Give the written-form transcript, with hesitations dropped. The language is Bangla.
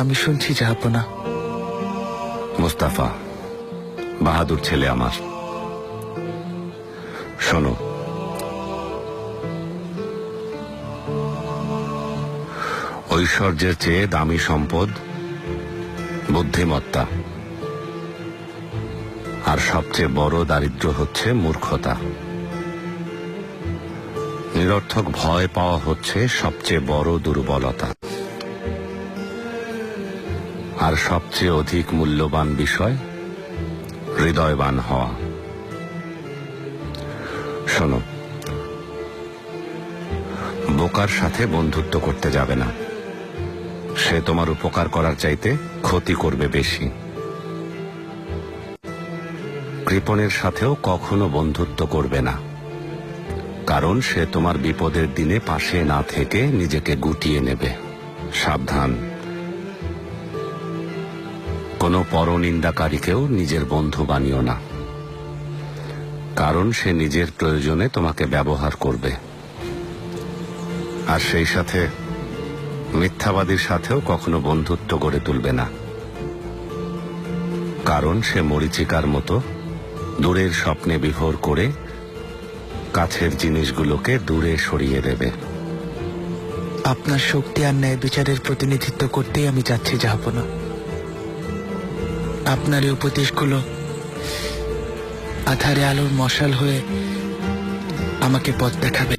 আমি শুনছি জাহাপনা। মুস্তাফা বাহাদুর ছেলে আমার, শোনো, ঐশ্বর্যের চেয়ে দামি সম্পদ বুদ্ধিমত্তা, আর সবচেয়ে বড় দারিদ্র্য হচ্ছে মূর্খতা। নিরর্থক ভয় পাওয়া হচ্ছে সবচেয়ে বড় দুর্বলতা, আর সবচেয়ে অধিক মূল্যবান বিষয় হৃদয়বান হওয়া। শোনো, বোকার সাথে বন্ধুত্ব করতে যাবে না, সে তোমার উপকার করার চাইতে ক্ষতি করবে বেশি। কৃপণের সাথেও কখনো বন্ধুত্ব করবে না, কারণ সে তোমার বিপদের দিনে পাশে না থেকে নিজেকে গুটিয়ে নেবে। সাবধান, কোনো পরনিন্দাকারীকেও নিজের বন্ধু বানিও না, কারণ সে নিজের প্রয়োজনে তোমাকে ব্যবহার করবে। আর সেই সাথে মিথ্যাবাদীর সাথেও কখনো বন্ধুত্ব গড়ে তুলবে না, কারণ সে মরীচিকার মতো দূরের স্বপ্নে বিভোর করে কাছের জিনিসগুলোকে দূরে সরিয়ে দেবে। আপনার শক্তি আর ন্যায় বিচারের প্রতিনিধিত্ব করতেই আমি যাচ্ছি জাহাপনা। আপনার এই উপদেশগুলো আধারে আলোর মশাল হয়ে আমাকে পথ দেখাবে।